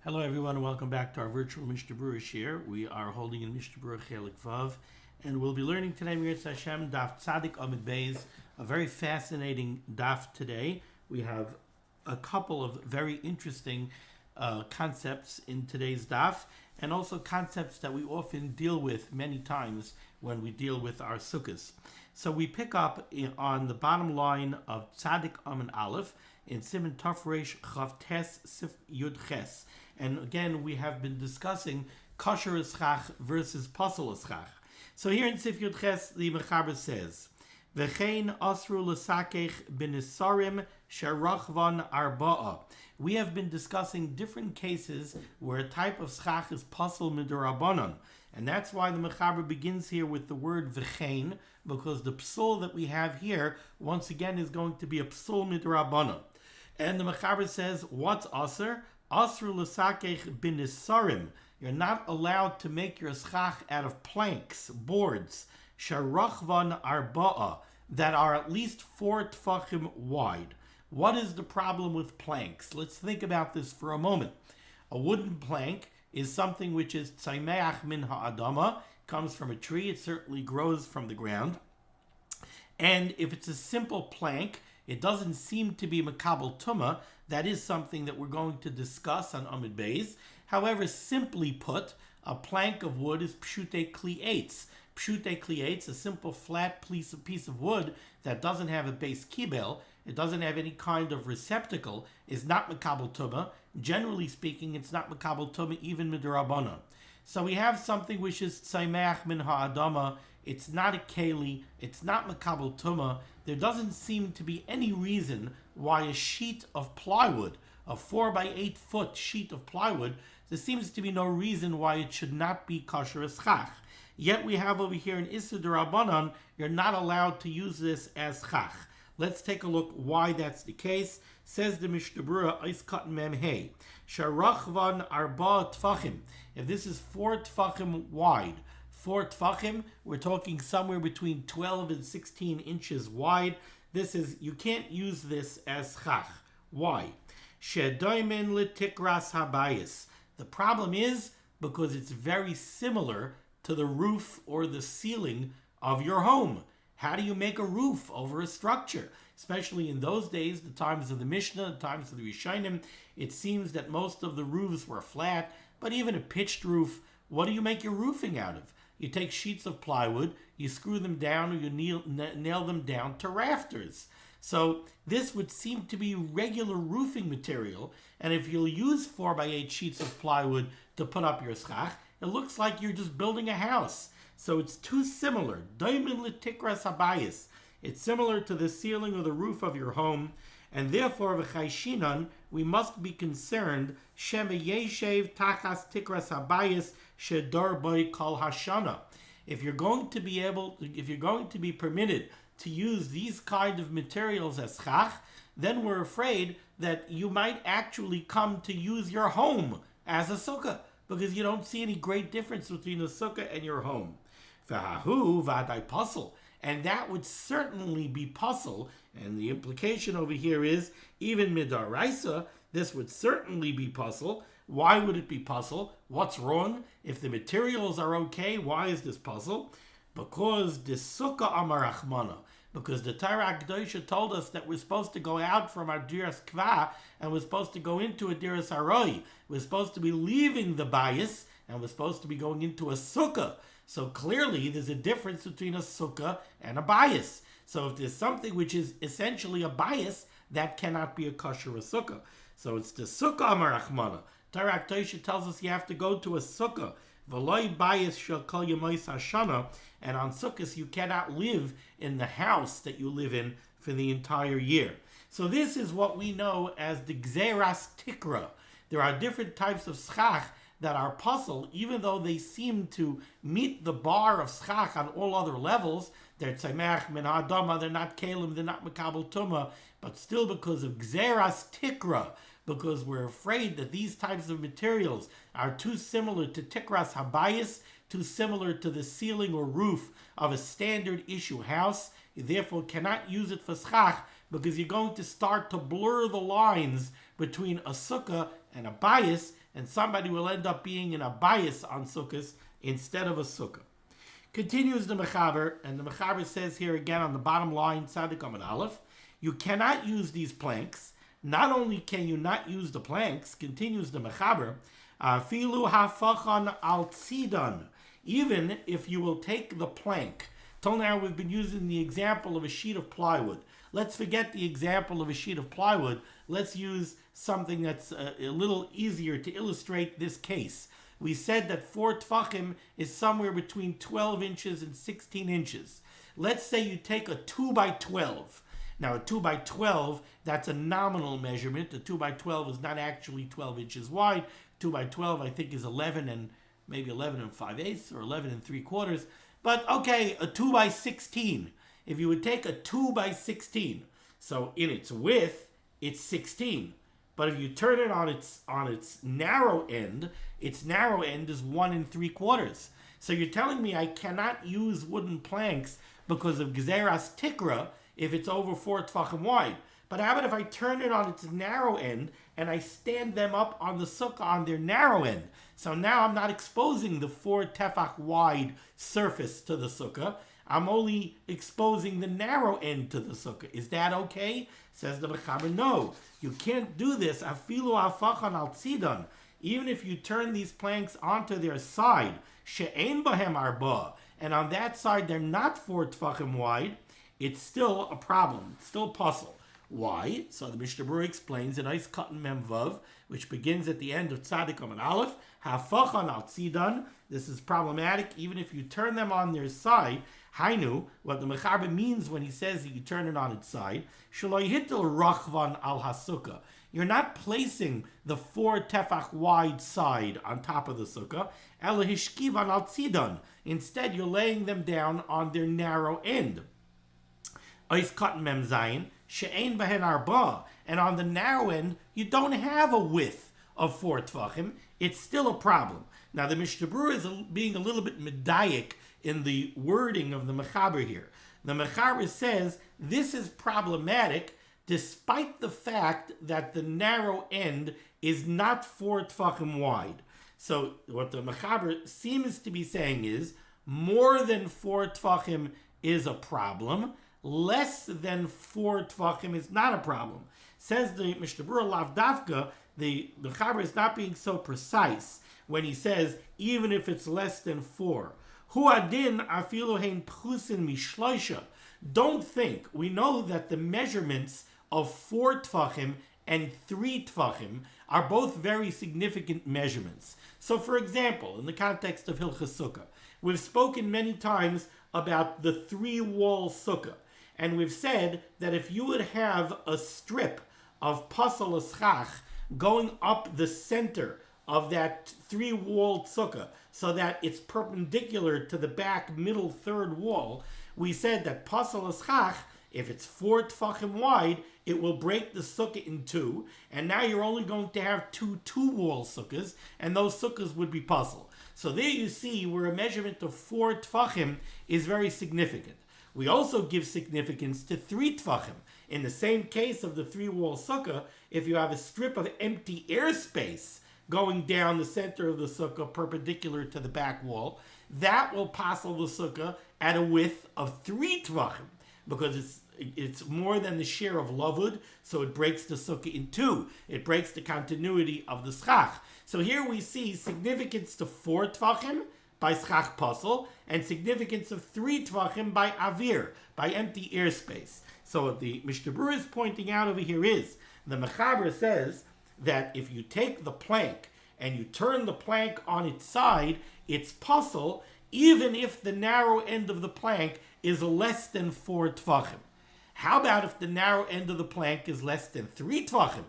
Hello everyone and welcome back to our virtual Mishnah Berurah shiur. We are holding in Mishnah Berurah Chelik Vav, and we'll be learning today Mirz Hashem Daf Tzadik Amid Beis, a very fascinating daf today. We have a couple of very interesting concepts in today's daf, and also concepts that we often deal with many times when we deal with our sukkos. So we pick up on the bottom line of Tzadik Amid Aleph in Siman Tafresh Chav Tes Sif Yud Ches. And again, we have been discussing kosher schach versus pasul schach. So here in Sif Yud Ches, the Mechaber says, V'chein asru l'sakech b'nisarim sherachvan arba'a. We have been discussing different cases where a type of schach is pasul midurabanan. And that's why the Mechaber begins here with the word v'chein, because the psul that we have here, once again, is going to be a psul midurabanan. And the Mechaber says, what's asr? Asru l'sakech b'nisarim. You're not allowed to make your schach out of planks, boards, sharachvan arba'a, that are at least 4 tfachim wide. What is the problem with planks? Let's think about this for a moment. A wooden plank is something which is tzaimeach min ha'adama, comes from a tree, it certainly grows from the ground. And if it's a simple plank, it doesn't seem to be makabel tumah. That is something that we're going to discuss on Amid Beis. However, simply put, a plank of wood is pshute kli'etz. Pshute kli'etz, a simple flat piece of wood that doesn't have a base kibel, it doesn't have any kind of receptacle, is not makabel tumah. Generally speaking, it's not makabel tumah even midrabanan. So we have something which is tzaimeach min ha'adama. It's not a keli, it's not makabel tumah. There doesn't seem to be any reason why a sheet of plywood, a 4 by 8 foot sheet of plywood, there seems to be no reason why it should not be kosher as schach. Yet we have over here in Issa D'Rabbanan, you're not allowed to use this as schach. Let's take a look why that's the case. Says the Mishnah Berurah, Eis Katan Mem Hey, Sharachvan Arba Tfachim. If this is 4 tfachim wide, 4 tfachim, we're talking somewhere between 12 and 16 inches wide. You can't use this as schach. Why? Shedoimen letikras habayis. The problem is because it's very similar to the roof or the ceiling of your home. How do you make a roof over a structure? Especially in those days, the times of the Mishnah, the times of the Rishonim, it seems that most of the roofs were flat, but even a pitched roof, what do you make your roofing out of? You take sheets of plywood, you screw them down, or you nail them down to rafters. So this would seem to be regular roofing material, and if you'll use 4 by 8 sheets of plywood to put up your schach, it looks like you're just building a house. So it's too similar. Doimin letikras habayis. It's similar to the ceiling or the roof of your home, and therefore v'chayshinan, we must be concerned shema yeshev tachas tikras habayis shedor boy kol hashana. If you're going to be permitted to use these kind of materials as schach, then we're afraid that you might actually come to use your home as a sukkah, because you don't see any great difference between a sukkah and your home. V'hahu v'adai pasul. And that would certainly be pasul. And the implication over here is, even midaraisa, this would certainly be pasul. Why would it be pasul? What's wrong? If the materials are okay, why is this pasul? Because the sukkah amarachmana. Because the Torah Kedosha told us that we're supposed to go out from our diras kva and we're supposed to go into a diras aroi. We're supposed to be leaving the bayis and we're supposed to be going into a sukkah. So clearly there's a difference between a sukkah and a bayis. So if there's something which is essentially a bayis, that cannot be a kosher sukkah. So it's the sukkah amarachmana. Torah Kedosha tells us you have to go to a sukkah. V'loi bayis shel kol yemos hashana. And on sukkahs you cannot live in the house that you live in for the entire year. So this is what we know as the gezeiras tikrah. There are different types of schach that are pasul, even though they seem to meet the bar of schach on all other levels. They're tzaimeach min ha'adama, they're not kalim, they're not makabel tumah, but still because of gezeiras tikrah, because we're afraid that these types of materials are too similar to tikras habayis, too similar to the ceiling or roof of a standard issue house. You therefore cannot use it for schach, because you're going to start to blur the lines between a sukkah and a bayis, and somebody will end up being in a bias on sukkos instead of a sukkah. Continues the Mechaber, and the Mechaber says here again on the bottom line, Tzadik Amud Aleph, you cannot use these planks. Not only can you not use the planks, continues the Mechaber, Filu hafachan al tzidan, even if you will take the plank. Till now we've been using the example of a sheet of plywood. Let's forget the example of a sheet of plywood. Let's use something that's a little easier to illustrate this case. We said that 4 tfachim is somewhere between 12 inches and 16 inches. Let's say you take a 2 by 12. Now a 2 by 12, that's a nominal measurement. A 2 by 12 is not actually 12 inches wide. 2 by 12 I think is 11 and maybe 11 and 5/8 or 11 and 3/4. But okay, a 2 by 16. If you would take a 2 by 16, so in its width, it's 16. But if you turn it on its narrow end is 1 3/4. So you're telling me I cannot use wooden planks because of gezeiras tikrah if it's over 4 tfachim wide. But how about if I turn it on its narrow end and I stand them up on the sukkah on their narrow end? So now I'm not exposing the 4 tefach wide surface to the sukkah. I'm only exposing the narrow end to the sukkah. Is that okay? Says the Mechaber, no. You can't do this. Afilu afachan al tzidan. Even if you turn these planks onto their side, she'ein bahem arba, and on that side they're not 4 tfachim wide, it's still a problem. It's still a puzzle. Why? So the Mishnah Berurah explains in Eis Katan Mem Vav, which begins at the end of Tzadik Amud Aleph, Hafachan al Tzidan. This is problematic even if you turn them on their side. Hainu, what the Mechaber means when he says that you turn it on its side, Shelo Yihitel Rachvan al Hasukkah. You're not placing the 4 tefach wide side on top of the sukkah. Ela hishkivan al tzidan. Instead, you're laying them down on their narrow end. Ois katan mem zayin she'ein behen arba. And on the narrow end, you don't have a width of 4 tefachim. It's still a problem. Now, the Mishnah Berurah is being a little bit medayik in the wording of the Mechaber here. The Mechaber says this is problematic despite the fact that the narrow end is not 4 tefachim wide. So what the Mechaber seems to be saying is more than 4 tefachim is a problem, less than 4 tefachim is not a problem. Says the Mishnah Berurah Lav Dafka, the Mechaber is not being so precise when he says even if it's less than 4. Hu adin afilu hein pchusin mishloisha. Don't think, we know that the measurements of 4 tfachim and 3 tfachim are both very significant measurements. So for example, in the context of Hilchos Sukkah, we've spoken many times about the 3-wall sukkah. And we've said that if you would have a strip of pasal schach going up the center of that 3-walled sukkah so that it's perpendicular to the back middle 3rd wall, we said that pasal schach, if it's 4 tfachim wide, it will break the sukkah in 2, and now you're only going to have 2 2-wall sukkahs, and those sukkahs would be pasal. So there you see where a measurement of 4 tfachim is very significant. We also give significance to 3 tfachim. In the same case of the 3-wall sukkah, if you have a strip of empty airspace going down the center of the sukkah perpendicular to the back wall, that will pasal the sukkah at a width of 3 tvachim, because it's more than the share of limud, so it breaks the sukkah in 2. It breaks the continuity of the schach. So here we see significance to 4 tvachim by schach pasal, and significance of 3 tvachim by avir, by empty airspace. So what the Mishnah Berurah is pointing out over here is, the Mechaber says that if you take the plank and you turn the plank on its side, it's pasal, even if the narrow end of the plank is less than 4 tvachim. How about if the narrow end of the plank is less than 3 tvachim?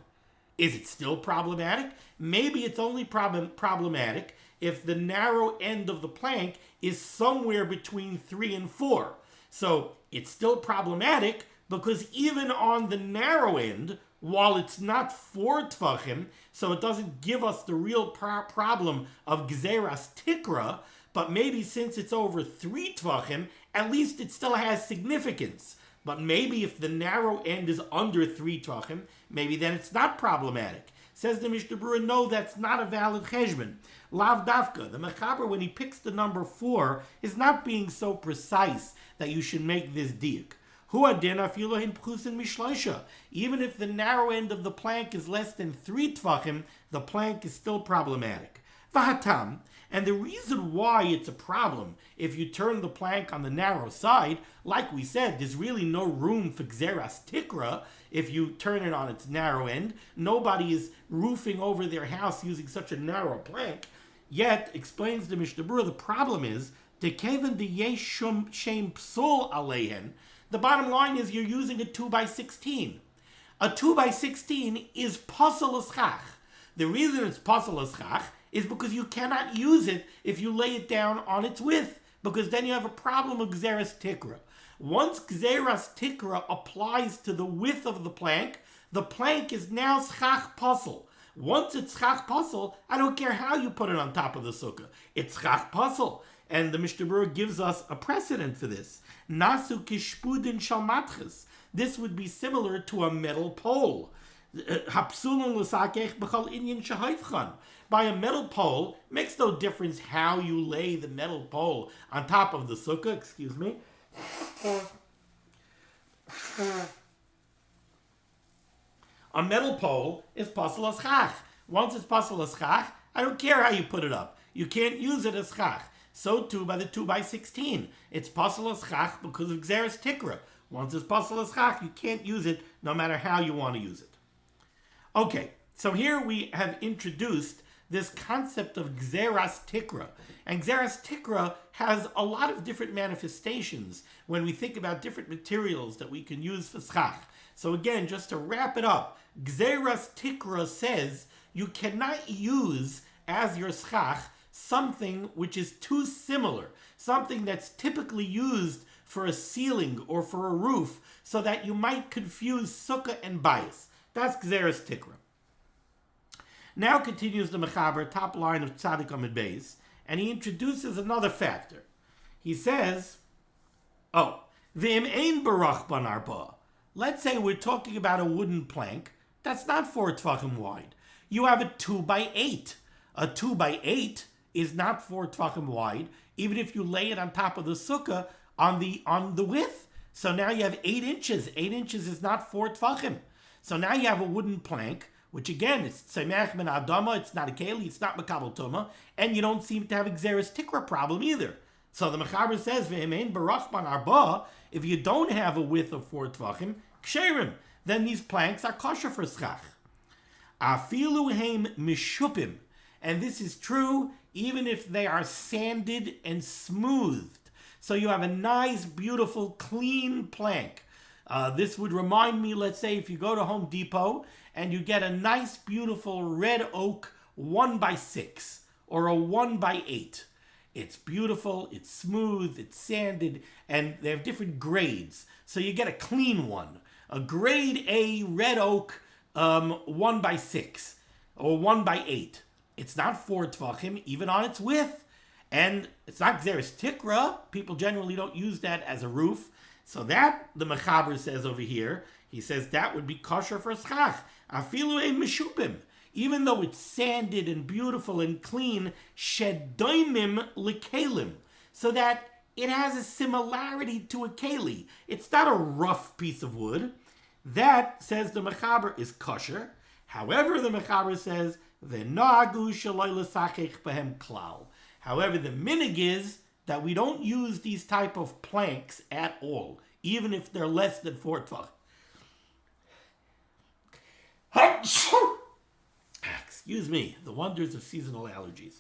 Is it still problematic? Maybe it's only problematic if the narrow end of the plank is somewhere between 3 and 4. So it's still problematic because even on the narrow end, while it's not 4 tvachim, so it doesn't give us the real problem of gezeiras tikrah, but maybe since it's over 3 tvachim, at least it still has significance. But maybe if the narrow end is under 3 tvachim, maybe then it's not problematic. Says the Mishnah Berurah, no, that's not a valid cheshbon. Lav davka. The mechaber, when he picks the number 4, is not being so precise that you should make this diuk. Even if the narrow end of the plank is less than 3 tvachim, the plank is still problematic. Vahatam, and the reason why it's a problem if you turn the plank on the narrow side, like we said, there's really no room for gezeiras tikrah if you turn it on its narrow end. Nobody is roofing over their house using such a narrow plank. Yet, explains the Mishnah Berurah, the problem is, dekeven de yeshum shem psul aleihen. The bottom line is you're using a 2x16. A 2x16 is pasal schach. The reason it's pasal schach is because you cannot use it if you lay it down on its width, because then you have a problem of gezeiras tikrah. Once gezeiras tikrah applies to the width of the plank is now schach pasal. Once it's schach pasal, I don't care how you put it on top of the sukkah. It's schach pasal. And the Mishnah Berurah gives us a precedent for this. Nasu kishpudin shal matches. This would be similar to a metal pole. By a metal pole, makes no difference how you lay the metal pole on top of the sukkah. Excuse me. A metal pole is pasal schach. Once it's pasal schach, I don't care how you put it up. You can't use it as schach. So too by the 2x16. It's pasal schach because of gezeiras tikrah. Once it's pasal schach, you can't use it no matter how you want to use it. Okay, so here we have introduced this concept of gezeiras tikrah. And gezeiras tikrah has a lot of different manifestations when we think about different materials that we can use for schach. So again, just to wrap it up, gezeiras tikrah says you cannot use as your schach something which is too similar, something that's typically used for a ceiling or for a roof, so that you might confuse sukkah and bias. That's gezeiras tikrah. Now continues the mechaber, top line of Tzadik Amid Beis, and he introduces another factor. He says, v'im ein barach ban arba. Let's say we're talking about a wooden plank that's not 4 tvachim wide. You have a 2x8. A 2x8 is not 4 tvachim wide, even if you lay it on top of the sukkah on the width. So now you have 8 inches. 8 inches is not 4 tvachim. So now you have a wooden plank, which again, it's tzemach min adama, it's not a keli, it's not makabel tuma, and you don't seem to have a gezeiras tikrah problem either. So the mechaber says, v'emein barach ban arba, if you don't have a width of 4 tvachim, ksherim, then these planks are kosher for schach. Afilu heim mishupim, and this is true even if they are sanded and smoothed. So you have a nice, beautiful, clean plank. This would remind me, let's say, if you go to Home Depot and you get a nice, beautiful red oak 1x6 or a 1x8. It's beautiful, it's smooth, it's sanded, and they have different grades. So you get a clean one. A grade A red oak 1x6 or 1x8. It's not 4 tvachim, even on its width. And it's not gezeiras tikrah. People generally don't use that as a roof. So that, the mechaber says over here, he says that would be kosher for schach. Afilu ein mishupim. Even though it's sanded and beautiful and clean, shedoimim lekalim. So that it has a similarity to a keli. It's not a rough piece of wood. That, says the mechaber, is kosher. However, the mechaber says, v'noagu shaloi l'sachech behem klal. However, the minig is that we don't use these type of planks at all, even if they're less than 4 tvach. Excuse me, the wonders of seasonal allergies.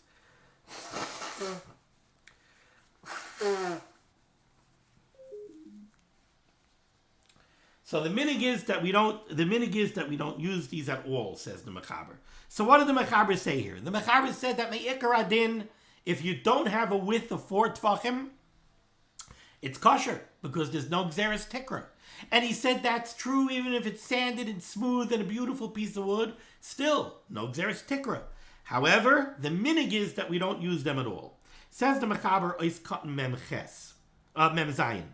So the minig is that we don't use these at all, says the mechaber. So what did the mechaber say here? The mechaber said that me'ikar adin, if you don't have a width of 4 tvachim, it's kosher because there's no gezeiras tikrah. And he said that's true even if it's sanded and smooth and a beautiful piece of wood, still no gezeiras tikrah. However, the minig is that we don't use them at all. Says the mechaber ois cotton mem ches, mem zayin.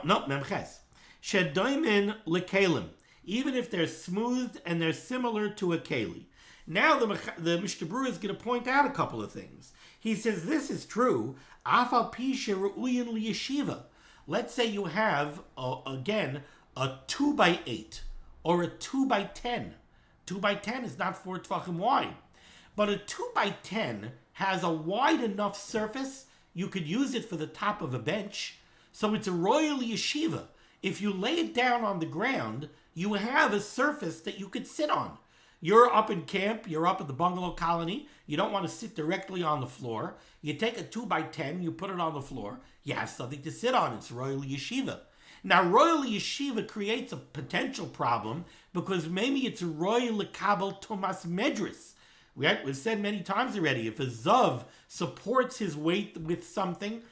Mem ches. Shedoimin lekalim. even if they're smooth and they're similar to a keli. Now the Mishnah Berurah is going to point out a couple of things. He says this is true. Afal pi sheru'uyin liyeshiva. Let's say you have, again, a 2x8 or a 2x10. 2x10 is not 4 tvachim wide. But a 2x10 has a wide enough surface, you could use it for the top of a bench. So it's a royal yeshiva. If you lay it down on the ground, you have a surface that you could sit on. You're up in camp, you're up at the bungalow colony, you don't want to sit directly on the floor. You take a 2x10, you put it on the floor, you have something to sit on. It's royal yeshiva. Now, royal yeshiva creates a potential problem because maybe it's a royal lekabel tumas medris. We've said many times already, if a zav supports his weight with something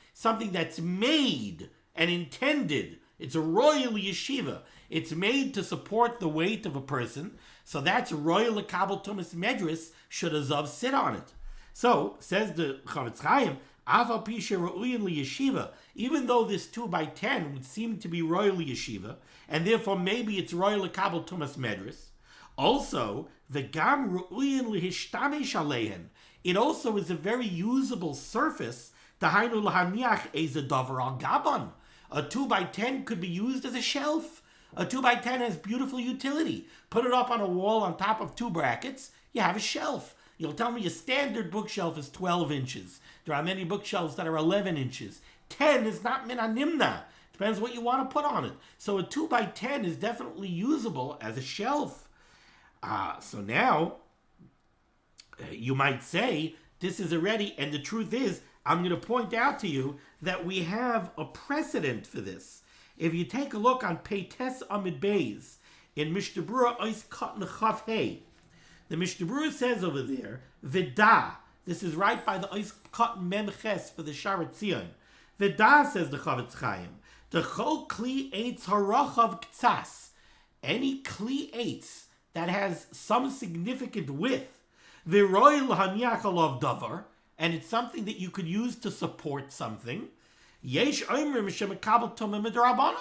that's made and intended, it's a royal yeshiva. It's made to support the weight of a person. So that's royal lekabel tumas medris, should a zav sit on it. So, says the Chavetz Chaim, Afal pi sheru'uyin liyeshiva, even though this 2x10 would seem to be royal yeshiva, and therefore maybe it's royal lekabel tumas medris, also, v'gam ru'uyin lihishtamesh aleihen, it also is a very usable surface, dahainu lahaniach eze davar al gaban. A 2x10 could be used as a shelf. A 2x10 has beautiful utility. Put it up on a wall on top of 2 brackets, you have a shelf. You'll tell me a standard bookshelf is 12 inches. There are many bookshelves that are 11 inches. 10 is not min animna. Depends what you want to put on it. So a 2x10 is definitely usable as a shelf. So now, you might say, this is already, and the truth is, I'm going to point out to you that we have a precedent for this. If you take a look on Peites Amid Beis, in Mishnah Berurah Ois Katan Chaf Hey, the Mishnah Berurah says over there, Vida, this is right by the Ois Katan Mem Ches for the Sharet Zion. Vida, says the Chavetz Chaim, the Chol Kli Eitz Harachav Ktsas, any Kli Eitz that has some significant width, V'roil Haniach Alav Davar, and it's something that you could use to support something, Yesh Oimrim Shemekabel Tumah Midrabanan.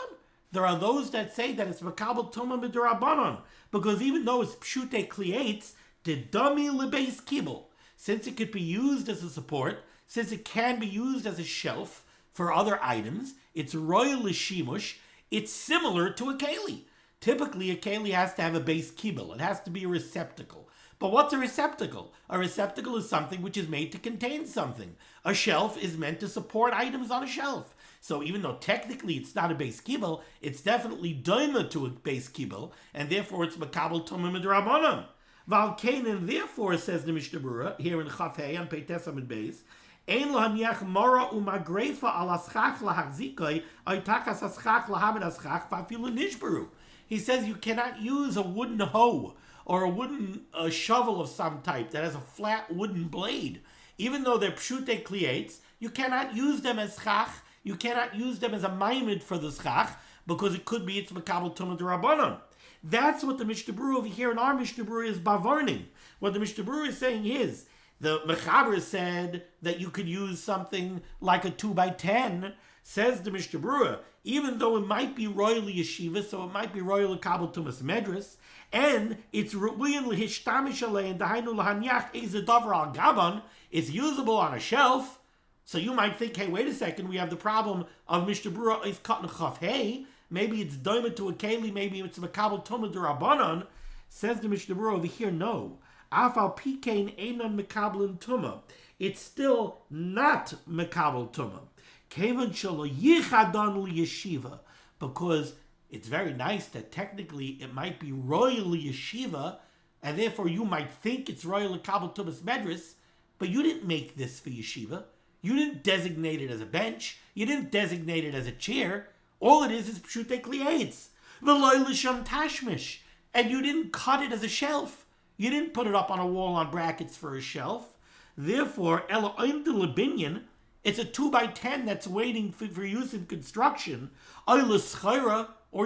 There are those that say that it's Mekabel Tumah Midrabanan, because even though it's Pshute Kliates, the dummy lebeis kibel, since it could be used as a support, since it can be used as a shelf for other items, it's royal shimush, it's similar to a keli. Typically, a keli has to have a base kibel. It has to be a receptacle. But what's a receptacle? A receptacle is something which is made to contain something. A shelf is meant to support items on a shelf. So even though technically it's not a base kibel, it's definitely doima to a base kibel, and therefore it's makabel tumah midrabanan. Valkain, therefore, says the Mishnah Berurah, here in Chaf Hey on Peites Amid Beis, ein lahaniach mara umagrefa ala schach lahachzikoi oitakas haschach lahamid haschach vafilu nishberu. He says you cannot use a wooden hoe or a wooden shovel of some type that has a flat wooden blade. Even though they're pshute kliates, you cannot use them as schach, you cannot use them as a maimid for the schach, because it could be it's makabel tumah d'Rabbanan. That's what the Mishnah Berurah over here in our Mishnah Berurah is bavarning. What the Mishnah Berurah is saying is, the Mechaber said that you could use something like a 2x10, says the Mishnah Berurah, even though it might be royal yeshiva, so it might be royal kabel tumas medras, and it's ru'uyin lehistamish alein dahainu lahaniach eze davar al gaban, it's usable on a shelf. So you might think, hey, wait a second, we have the problem of Mishnah Berurah is katan chaf hey, maybe it's doima to a keli, maybe it's makabel tumah d'Rabbanan. Says the Mishnah Berurah over here, no. Afal pikein einon makabelin tumah. It's still not makabel tumah. Kevan shelo yichadon liyeshiva, because it's very nice that technically it might be royal yeshiva, and therefore you might think it's royal kabel tumas medras, but you didn't make this for yeshiva. You didn't designate it as a bench. You didn't designate it as a chair. All it is pshute kliates. V'loy l'sham tashmish. And you didn't cut it as a shelf. You didn't put it up on a wall on brackets for a shelf. Therefore, ela oim de lebinyan, it's a 2x10 that's waiting for use in construction, or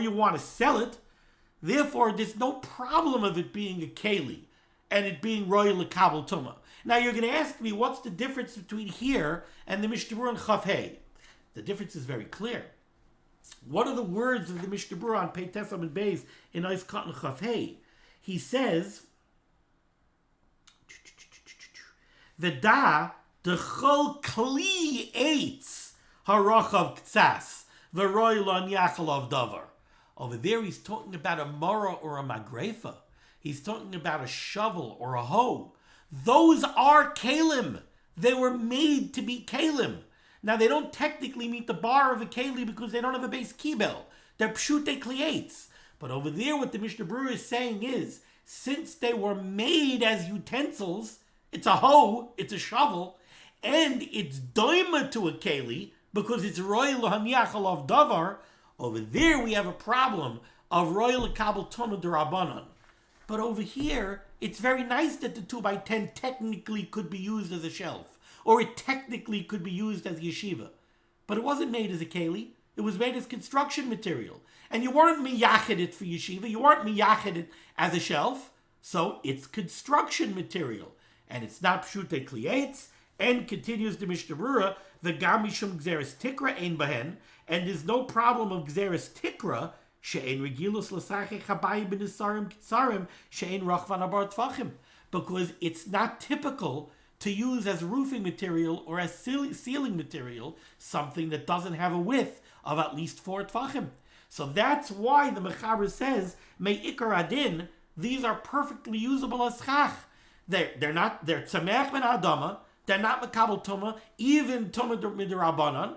you want to sell it. Therefore, there's no problem of it being a keli and it being royal kabel tumah. Now, you're going to ask me, what's the difference between here and the Mishnah Berurah and Chaf Hey? The difference is very clear. What are the words of the Mishnah Berurah on Pei Tesam and Beis in Ois Katan Chaf Hey? He says, V'da dechol kli eitz harachav ktsas v'roi lo niachalav davar. Over there he's talking about a mora or a magrefa. He's talking about a shovel or a hoe. Those are kalim. They were made to be kalim. Now they don't technically meet the bar of a keli because they don't have a base kibel. They're pshute kliates. But over there what the Mishnah Berurah is saying is, since they were made as utensils, it's a hoe, it's a shovel, and it's doima to a keli because it's roy lahaniachal of davar. Over there we have a problem of roy lekabel toma derabanan. But over here, it's very nice that the 2x10 technically could be used as a shelf, or it technically could be used as yeshiva. But it wasn't made as a keli. It was made as construction material. And you weren't miyached it for yeshiva. You weren't miyached it as a shelf. So it's construction material. And it's not pshute kliates. And continues the Mishnah Berurah, the gamishum gezeiras tikrah ein bahen. And there's no problem of gezeiras tikrah, she'ein regilus l'sachech habayim b'nisarim kitzarim, she'ein rachvan abar tfachim. Because it's not typical to use as roofing material or as ceiling material something that doesn't have a width of at least 4 tfachim. So that's why the Mechaber says, me ikar adin, these are perfectly usable as schach. They're tzameach ben adama, they're not makabel tuma, even tuma midirabanan,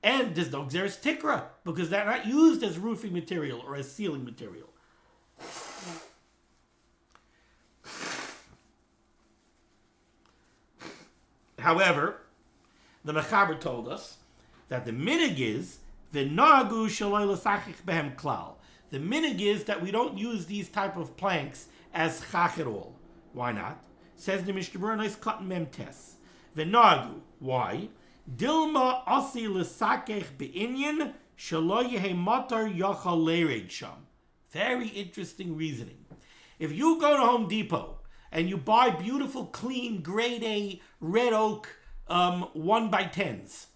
and there's no gezeiras tikrah, because they're not used as roofing material or as ceiling material. However, the Mechaber told us that the minig is v'nagu shaloi l'sachich behem klal. The minig is that we don't use these type of planks as schach at all. Why not? Says the Mishnah Berurah, nice cotton memtes. V'nagu. Why? Dilma asi l'sachich be'inyan shaloi yehe matar yachal leired sham. Very interesting reasoning. If you go to Home Depot and you buy beautiful, clean, grade A red oak 1x10s,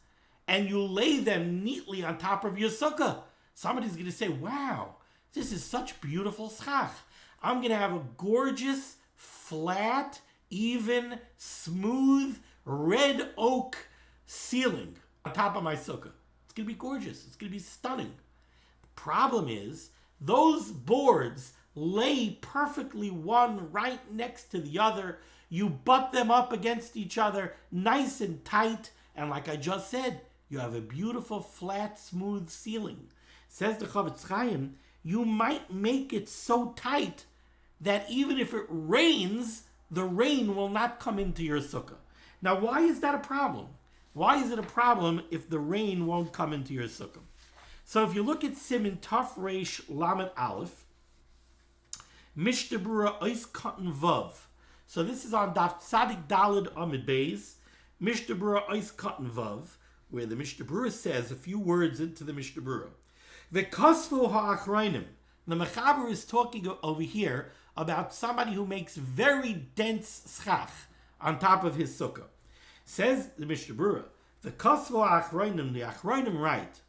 and you lay them neatly on top of your sukkah, somebody's going to say, wow, this is such beautiful schach. I'm going to have a gorgeous, flat, even, smooth, red oak ceiling on top of my sukkah. It's going to be gorgeous. It's going to be stunning. The problem is, those boards lay perfectly one right next to the other. You butt them up against each other, nice and tight, and like I just said, you have a beautiful, flat, smooth ceiling. Says the Chavetz Chaim, you might make it so tight that even if it rains, the rain will not come into your sukkah. Now, why is that a problem? Why is it a problem if the rain won't come into your sukkah? So if you look at Siman Taf Reish Lamed Aleph, Mishnah Berurah Ois Katan Vav. So this is on Daf Tzadik Daled Amid Beis, Mishnah Berurah Ois Katan Vav, where the Mishnah Berurah says a few words into the Mishnah Berurah. V'kosfu ha'achrayim. The Mechaber is talking over here about somebody who makes very dense schach on top of his sukkah. Says the Mishnah Berurah, v'kosfu ha'achrayim, the achrayim write,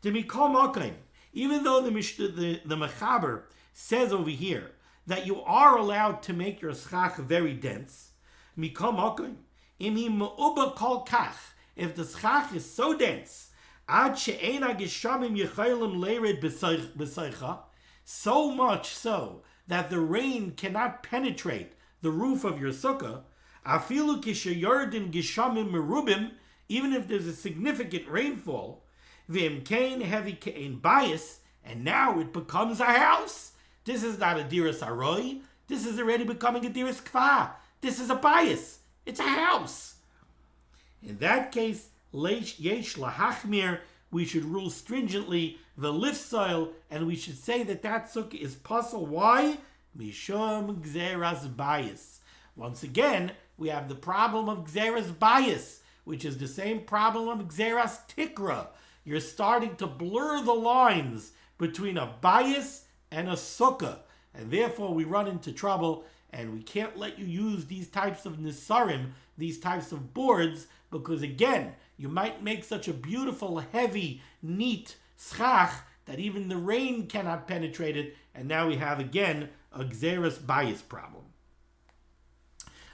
Demikol Mokaim, even though the Mechaber says over here that you are allowed to make your schach very dense, Mikol Mokaim, imhi me'uba kol kach, if the schach is so dense, ad she'ena geshamim yechayilim leired b'seicha, so much so that the rain cannot penetrate the roof of your sukkah, afilu kishayardin geshamim merubim, even if there's a significant rainfall, v'imkein heavy kein bias, and now it becomes a house. This is not a diras aroi. This is already becoming a diras kva. This is a bias. It's a house. In that case, yesh lahachmir, we should rule stringently the lift soil, and we should say that that sukkah is puzzle. Why? Mishum gezeiras bias. Once again, we have the problem of gezeiras bias, which is the same problem of gezeiras tikrah. You're starting to blur the lines between a bias and a sukkah, and therefore we run into trouble, and we can't let you use these types of nisarim, these types of boards, because again, you might make such a beautiful, heavy, neat, schach, that even the rain cannot penetrate it, and now we have again a gezeiras bias problem.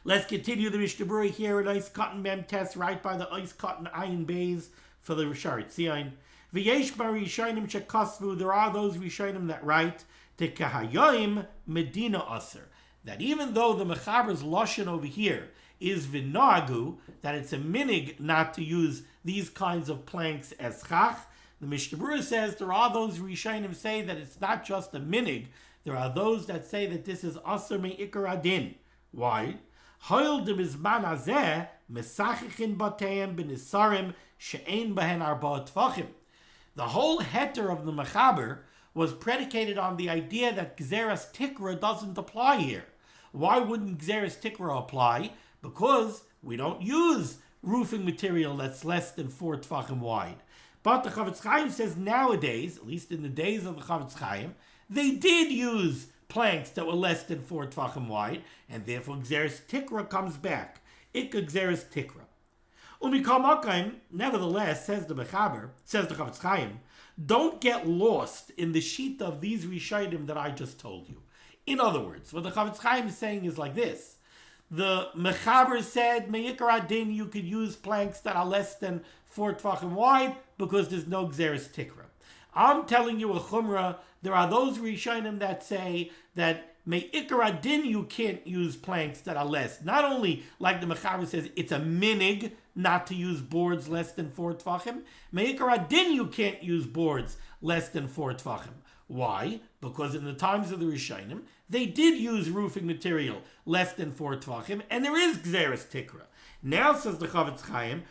Let's continue the Mishnah Berurah here at Ice Cotton Mem Test, right by the Ice Cotton Iron Bays for the Rishart. Siman. V'yesh bar Rishonim shekosvu, there are those Rishonim that write, Tekahayoim Medina Aser, that even though the Mechaber's Lashon over here is v'nagu, that it's a minig not to use these kinds of planks as schach, the Mishnah Berurah says there are those Rishonim say that it's not just a minig, there are those that say that this is Aser me'ikar adin. Why? Hoil de mizman hazeh mesachichin bateim b'nisarim she'ein behen arba tvachim. The whole heter of the Mechaber was predicated on the idea that gezeiras tikrah doesn't apply here. Why wouldn't gezeiras tikrah apply? Because we don't use roofing material that's less than 4 tvachim wide. But the Chavetz Chaim says nowadays, at least in the days of the Chavetz Chaim, they did use planks that were less than 4 tvachim wide, and therefore gezeiras tikrah comes back. Ikka gezeiras tikrah. Nevertheless, says the Mechaber, says the Chavetz Chaim, don't get lost in the sheet of these Rishonim that I just told you. In other words, what the Chavetz Chaim is saying is like this. The Mechaber said, me'ikar adin, you could use planks that are less than 4 tvachim wide because there's no gezeiras tikrah. I'm telling you a chumrah, there are those Rishonim that say that me'ikar adin, you can't use planks that are less. Not only, like the Mechaber says, it's a minig not to use boards less than 4 tvachim. Me'ikar adin, you can't use boards less than 4 tvachim. Why? Because in the times of the Rishonim, they did use roofing material less than 4 tvachim, and there is gezeiras tikrah. Now, says the Chavetz Chaim,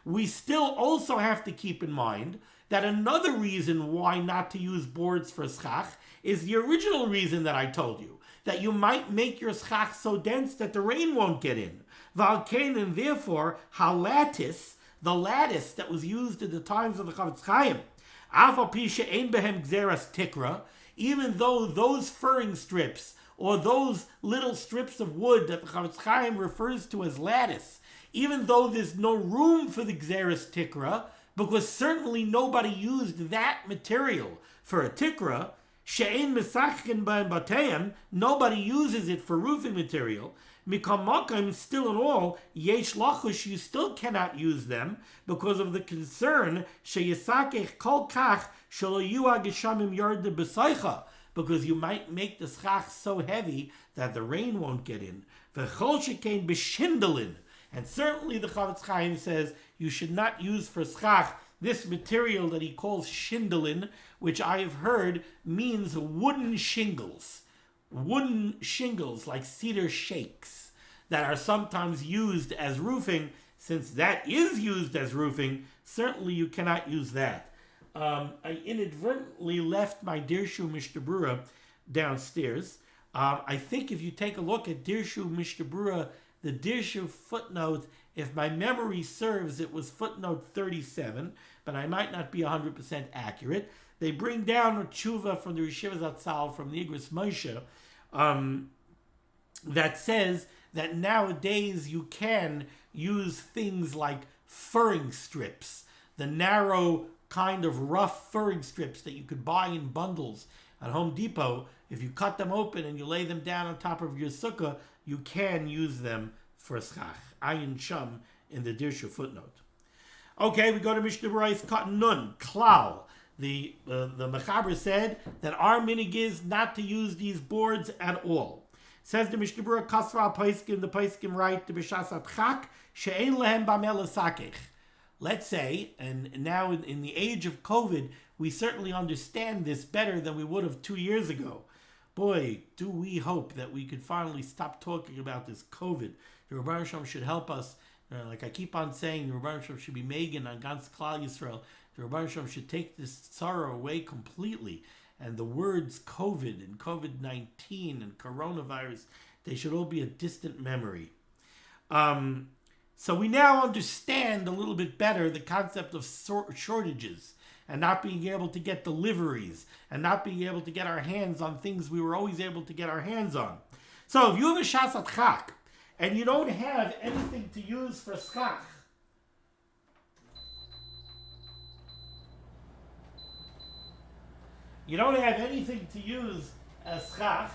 we still also have to keep in mind that another reason why not to use boards for schach is the original reason that I told you, that you might make your schach so dense that the rain won't get in. Valkein, and therefore, halatis, the lattice that was used in the times of the Chavetz Chaim, even though those furring strips or those little strips of wood that the Chavetz Chaim refers to as lattice, even though there's no room for the gezeiras tikrah, because certainly nobody used that material for a tikrah, she'ein mesachkin b'en bateim, nobody uses it for roofing material. Mikam makam, still in all, yesh halachos, you still cannot use them because of the concern sheyisakech kol kach shelo yuah geshamim yarde b'saycha, because you might make the schach so heavy that the rain won't get in. V'chol shekein b'shindelin, and certainly the Chavetz Chaim says you should not use for schach this material that he calls shindelin, which I have heard means wooden shingles. Wooden shingles like cedar shakes that are sometimes used as roofing. Since that is used as roofing, certainly you cannot use that. I inadvertently left my Dirshu Mishnah Berurah downstairs. I think if you take a look at Dirshu Mishnah Berurah, the Dirshu footnote, if my memory serves, it was footnote 37, but I might not be 100% accurate. They bring down a tshuva from the Yeshiva Zatzal, from the Igros Moshe, that says that nowadays you can use things like furring strips, the narrow kind of rough furring strips that you could buy in bundles at Home Depot. If you cut them open and you lay them down on top of your sukkah, you can use them for schach. Ayin Sham in the Dirshu footnote. Okay, we go to Mishnah Berurah Cotton Nun, Klal. The Mechaber said that our minig is not to use these boards at all. Says the Mishnah Berurah, Kasra Paiskim, the Paiskim write to B'shasat Chak, She'ein lehem bamel sakech. Let's say, and now in the age of COVID, we certainly understand this better than we would have 2 years ago. Boy, do we hope that we could finally stop talking about this COVID. The Rebbeinu Shalom should help us. Like I keep on saying, the Rebbeinu Shalom should be Megan on Gans Klal Yisrael. The Rebbeinu Shalom should take this sorrow away completely. And the words COVID and COVID-19 and coronavirus, they should all be a distant memory. So we now understand a little bit better the concept of shortages and not being able to get deliveries and not being able to get our hands on things we were always able to get our hands on. So if you have a shasat chak and you don't have anything to use for schach, you don't have anything to use as schach,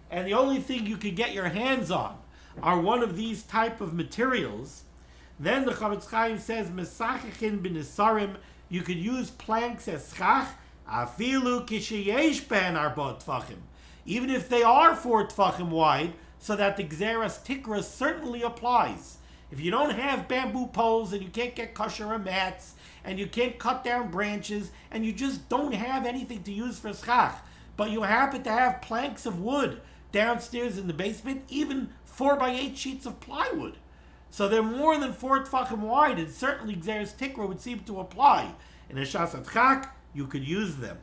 and the only thing you could get your hands on are one of these type of materials, then the Chavetz Chaim says, Mesachichin b'nisarim, you could use planks as schach, afilu kisheyesh ben arbot tfachim, even if they are 4 tfachim wide, so that the gezeiras tikrah certainly applies. If you don't have bamboo poles and you can't get kosher mats and you can't cut down branches and you just don't have anything to use for schach, but you happen to have planks of wood downstairs in the basement, even 4x8 sheets of plywood, so they're more than 4 tfachim wide, and certainly gezeiras tikrah would seem to apply. In a shas schach, you could use them.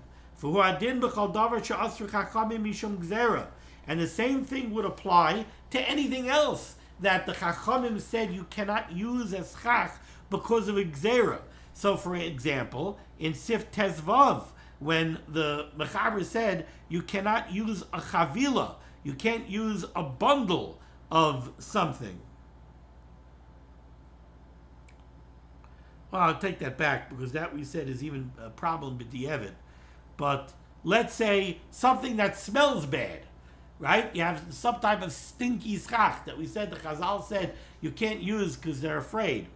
And the same thing would apply to anything else that the Chachamim said you cannot use as schach because of a gezeira. So, for example, in Sif Tezvav, when the Mechaber said you cannot use a chavila, you can't use a bundle of something. Well, I'll take that back, because that we said is even a problem with the Evid. But let's say something that smells bad, right? You have some type of stinky schach that we said, the Chazal said you can't use because they're afraid.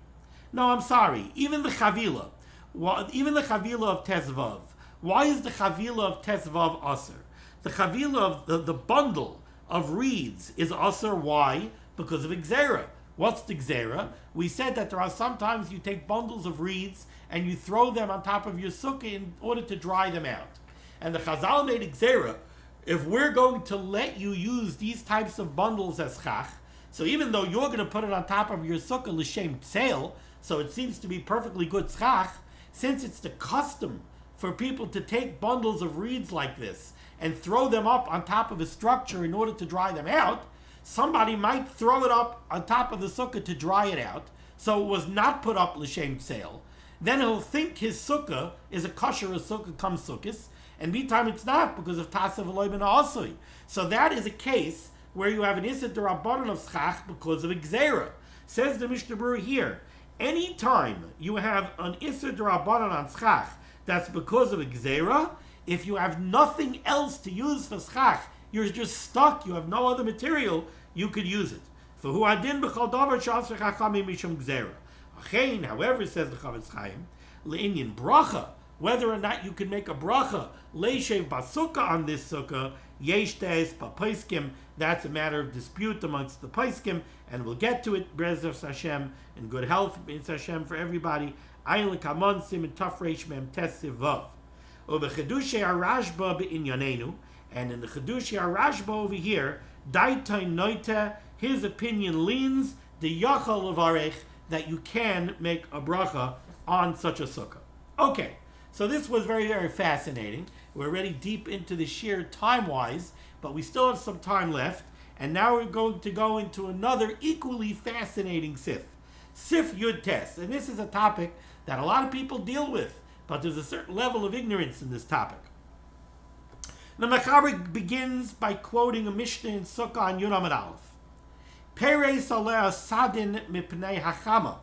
No, I'm sorry. Even the chavila of Tezvav. Why is the chavila of Tezvav aser? The chavila of the bundle of reeds is aser. Why? Because of a gezeira. What's the gezeira? We said that there are sometimes you take bundles of reeds and you throw them on top of your sukkah in order to dry them out. And the Chazal made a gezeira. If we're going to let you use these types of bundles as schach, so even though you're going to put it on top of your sukkah l'shem tseil, so it seems to be perfectly good schach, since it's the custom for people to take bundles of reeds like this and throw them up on top of a structure in order to dry them out, somebody might throw it up on top of the sukkah to dry it out, so it was not put up l'shem tseil. Then he'll think his sukkah is a kosher sukkah come sukkos, and meantime it's not, because of Tasav Eloi ben Asui. So that is a case where you have an Issa D'Rabbanan of schach because of a gezeira. Says the Mishnah Berurah here, any time you have an Issa D'Rabbanan on schach that's because of a gezeira, if you have nothing else to use for schach, you're just stuck, you have no other material, you could use it. For who adin b'chol davar she'asr chachamim mishum gezeira. Achein, however, says the Chavetz Chaim, le'inyan bracha, whether or not you can make a bracha leishev basukah on this sukkah, yeshtes papaiskim, that's a matter of dispute amongst the paiskim, and we'll get to it, Be'ezus Hashem, in good health, Be'ezus Hashem for everybody. Ayin l'kamon siman taf reish mem tes sivav. U'bechedushei harashba be'inyanenu, and in the chedushei harashba over here, daitai noita, his opinion leans, the yachal levarech, that you can make a bracha on such a sukkah. Okay. So this was very, very fascinating. We're already deep into the shiur time-wise, but we still have some time left. And now we're going to go into another equally fascinating sif. Sif Yud Tes. And this is a topic that a lot of people deal with, but there's a certain level of ignorance in this topic. The Mechaber begins by quoting a Mishnah in Sukkah on Yud Amud Aleph. Pereis aleh sadin mipnei hachama.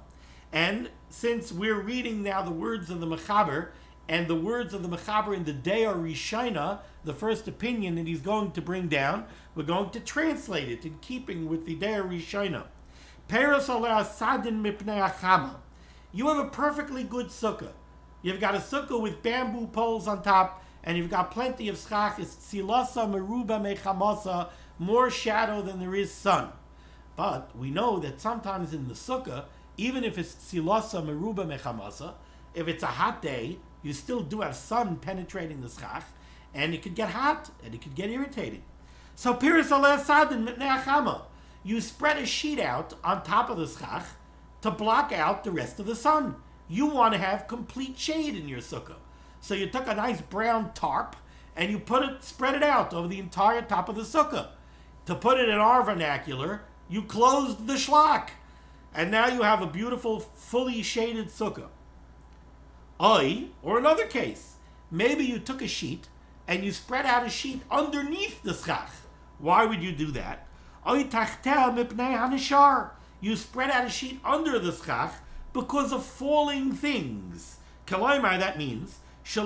And since we're reading now the words of the Mechaber, and the words of the Mechaber in the De'ah Rishona, the first opinion that he's going to bring down, we're going to translate it in keeping with the De'ah Rishona. Peres aleh sadin mipnei achama. You have a perfectly good sukkah. You've got a sukkah with bamboo poles on top, and you've got plenty of schach. It's tzilasa meruba mechamasa, more shadow than there is sun. But we know that sometimes in the sukkah, even if it's tzilasa meruba mechamasa, if it's a hot day, you still do have sun penetrating the schach, and it could get hot, and it could get irritating. So, Piris aleh sadin mitnei achama. You spread a sheet out on top of the schach to block out the rest of the sun. You want to have complete shade in your sukkah. So you took a nice brown tarp, and you spread it out over the entire top of the sukkah. To put it in our vernacular, you closed the shlak. And now you have a beautiful, fully shaded sukkah. Or another case, maybe you took a sheet and you spread out a sheet underneath the schach. Why would you do that? You spread out a sheet under the schach because of falling things. Kalaimar, that means You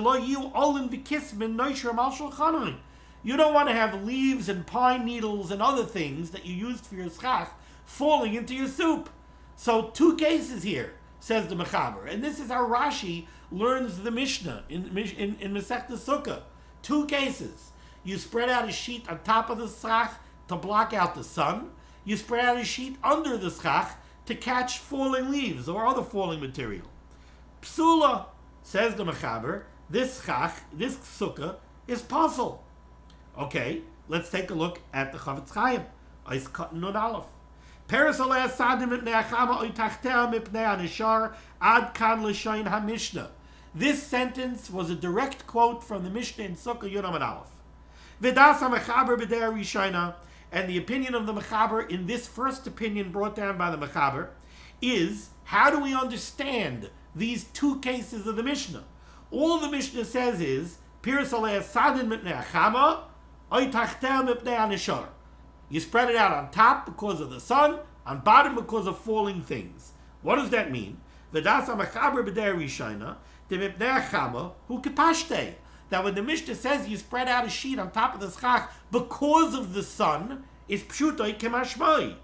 don't want to have leaves and pine needles and other things that you used for your schach falling into your soup. So 2 cases here, says the Mechaber. And this is how Rashi learns the Mishnah in Masechta Sukkah. 2 cases. You spread out a sheet on top of the schach to block out the sun. You spread out a sheet under the schach to catch falling leaves or other falling material. Psula, says the Mechaber, this schach, this sukkah, is puzzle. Okay, let's take a look at the Chavetz Chaim. Eis Katan Nun Aleph. Peres alei asadim mipnei achama oy tachtea mipnei anishar ad kan l'shayin ha-Mishnah. This sentence was a direct quote from the Mishnah in Sukkah Yud Amud Aleph. V'das ha-mechaber b'dei ha-rishayna, and the opinion of the Mechaber in this first opinion brought down by the Mechaber is, how do we understand these 2 cases of the Mishnah? All the Mishnah says is, Peres alei asadim mipnei achama oy tachtea mipnei anishar. You spread it out on top because of the sun, on bottom because of falling things. What does that mean? That when the Mishnah says you spread out a sheet on top of the schach because of the sun, it's pshutoi kemashmai.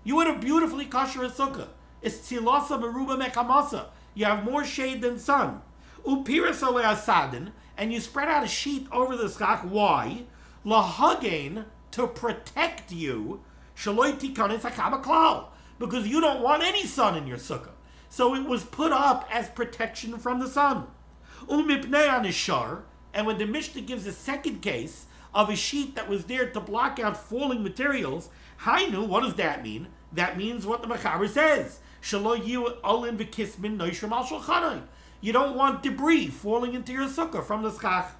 You would have beautifully kosher a sukkah. It's tzilasa meruba mechamasa. You have more shade than sun. Upiras ale asadin, and you spread out a sheet over the schach. Why? Lahagein, to protect you, shaloi tikanis hakama klal, because you don't want any sun in your sukkah. So it was put up as protection from the sun. Umipnei anishar, and when the Mishnah gives a second case of a sheet that was there to block out falling materials, hainu, what does that mean? That means what the Mechaber says. Shaloi yu olin v'kismin noishram al shulchanai. You don't want debris falling into your sukkah from the schach.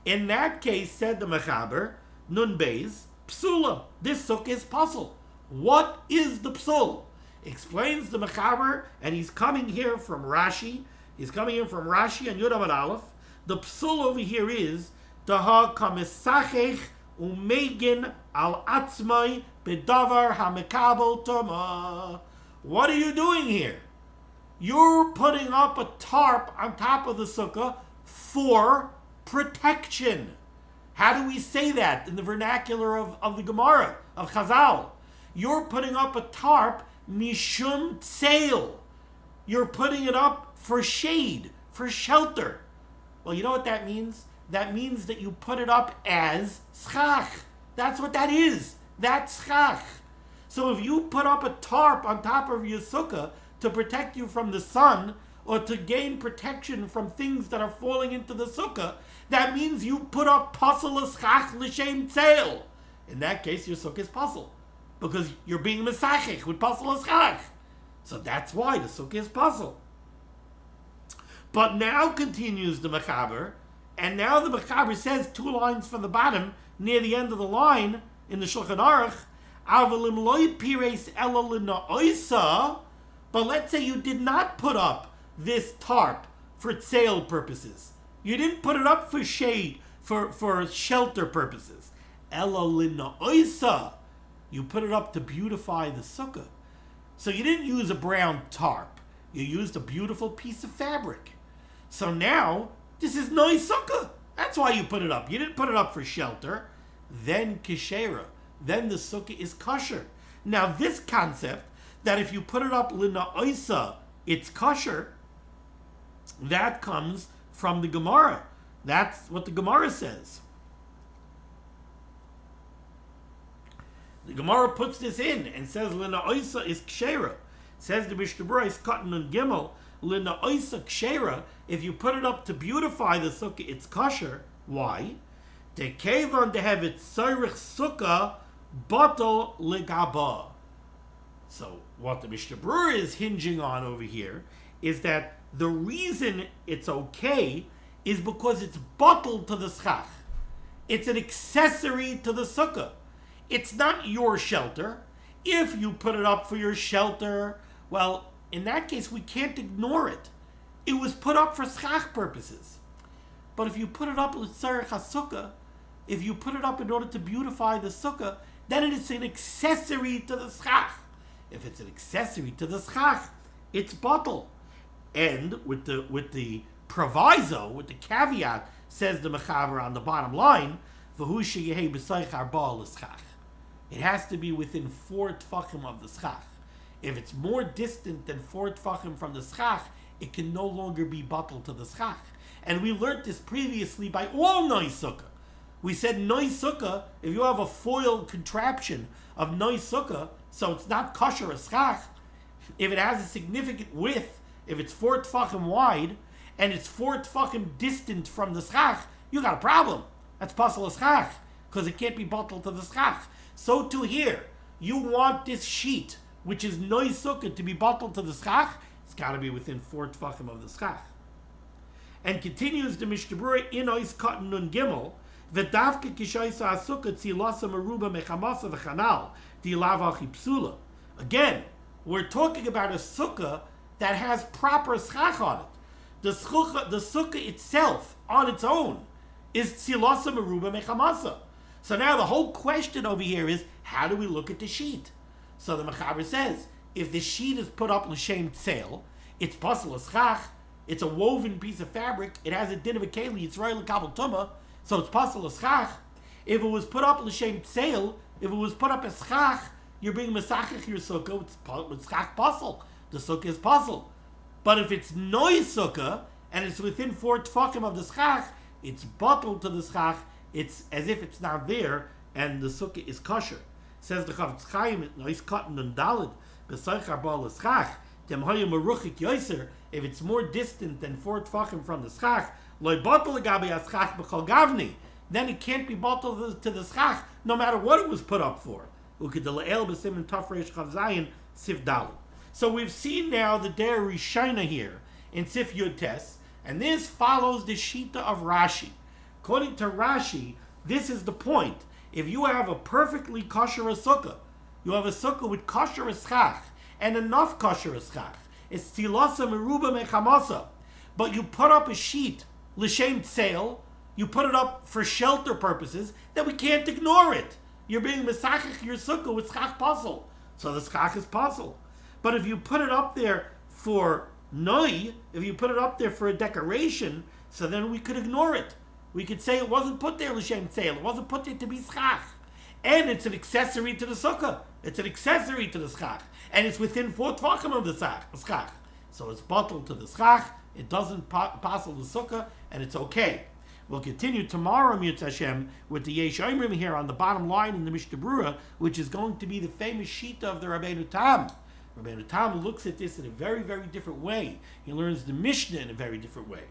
In that case, said the Mechaber, Nun Beis, Psula, this sukkah is puzzle. What is the psul? Explains the Mechaber, and he's coming here from Rashi. He's coming in from Rashi and Yud Amud Aleph. The psul over here is, Daha kamesachech umegin al atzmai bedavar hamekabel toma. What are you doing here? You're putting up a tarp on top of the sukkah for protection. How do we say that in the vernacular of the Gemara, of Chazal? You're putting up a tarp, mishum tseil. You're putting it up for shade, for shelter. Well, you know what that means? That means that you put it up as schach. That's what that is. That's schach. So if you put up a tarp on top of your sukkah to protect you from the sun, or to gain protection from things that are falling into the sukkah, that means you put up pasal l'schach l'shem tzeil. In that case, your sukkah is pasal, because you're being mesachich with pasal l'schach. So that's why the sukkah is pasal. But now continues the Mechaber, and now the Mechaber says 2 lines from the bottom, near the end of the line, in the Shulchan Aruch, avalim loy pires ela l'na'oisa. But let's say you did not put up this tarp for sale purposes. You didn't put it up for shade, for shelter purposes. Ela l'na'oisa. You put it up to beautify the sukkah. So you didn't use a brown tarp. You used a beautiful piece of fabric. So now, this is nice sukkah. That's why you put it up. You didn't put it up for shelter. Then kishera. Then the sukkah is kosher. Now this concept, that if you put it up l'na'oisa, it's kosher, that comes from the Gemara. That's what the Gemara says. The Gemara puts this in and says l'na'oisa is kshera. Says the Mishnah is Katan Nun Gimel, l'na'oisa kshera, if you put it up to beautify the sukkah, it's kosher. Why? Dekevan to have it tzarich sukkah batal legaba. So what the Mishnah Berurah is hinging on over here is that the reason it's okay is because it's bottled to the schach. It's an accessory to the sukkah. It's not your shelter. If you put it up for your shelter, well, in that case, we can't ignore it. It was put up for schach purposes. But if you put it up l'tzarech ha-sukkah, if you put it up in order to beautify the sukkah, then it is an accessory to the schach. If it's an accessory to the schach, it's bottle. And with the proviso, with the caveat, says the Mechaber on the bottom line, v'hu sheyehei b'soich arba l'schach. It has to be within 4 tfachim of the schach. If it's more distant than 4 tfachim from the schach, it can no longer be batal to the schach. And we learned this previously by all noi sukkah. We said noi sukkah, if you have a foil contraption of noi sukkah, so it's not kosher a schach, if it has a significant width, if it's 4 tfachim wide, and it's 4 tfachim distant from the schach, you got a problem. That's pasal a schach, because it can't be batal to the schach. So too here, you want this sheet, which is noi sukkah, to be batal to the schach, it's got to be within 4 tfachim of the schach. And continues the Mishnah Berurah in ois katan nun gimel, v'davke kishoysa asukah tzilasa meruba mechamasa v'chanal di'lav achipsula. Again, we're talking about a sukkah that has proper schach on it. The sukkah itself, on its own, is tzilasa meruba mechamasa. So now the whole question over here is, how do we look at the sheet? So the Mechaber says, if the sheet is put up l'shem tzeil, it's pasal schach, it's a woven piece of fabric, it has a din of a keli, it's royal kabel tumah, so it's pasal schach. If it was put up l'shem tzeil, if it was put up as schach, you're being mesachich your sukkah with schach pasal. The sukkah is pasal. But if it's noi sukkah, and it's within 4 tfachim of the schach, it's batal to the schach, it's as if it's not there, and the sukkah is kosher. Says the Chavetz Chaim, nois katan nun daled, b'soich arba l'schach, dem hoyu meruchik yoser, if it's more distant than 4 tfachim from the schach, loy batal legabi ha-schach b'chol gavni, then it can't be batal to the schach, no matter what it was put up for. U'kedele'el b'siman tafresh chav zayin sif daled. So we've seen now the Der Rishona here in Sif Yud Tes, and this follows the Shita of Rashi. According to Rashi, this is the point. If you have a perfectly kosher sukkah, you have a sukkah with kosher schach, and enough kosher schach, it's tzilasa meruba mechamasa, but you put up a sheet, l'shem tzeil, you put it up for shelter purposes, then we can't ignore it. You're being mesachich your sukkah with schach pasal, so the schach is pasal. But if you put it up there for noi, if you put it up there for a decoration, so then we could ignore it. We could say it wasn't put there l'shem tzeil, it wasn't put there to be schach. And it's an accessory to the sukkah. It's an accessory to the schach. And it's within 4 tfachim of the schach. So it's batal to the schach, it doesn't passel the sukkah, and it's okay. We'll continue tomorrow, Mirz Hashem, with the Yesh Omrim here on the bottom line in the Mishnah Berurah, which is going to be the famous Shita of the Rabbeinu Tam. Rabbeinu Tam looks at this in a very, very different way. He learns the Mishnah in a very different way.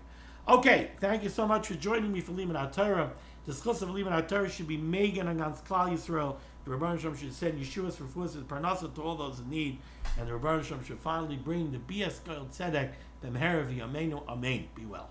Okay, thank you so much for joining me for limud HaTorah. The schach of limud HaTorah should be Megan against Klal Yisrael. The Rebbeinu Shem should send Yeshua's for Fuas and Parnasa to all those in need. And the Rebbeinu Shem should finally bring the Bias Goyal Tzedek, the Meherav Yameinu. Amen. Be well.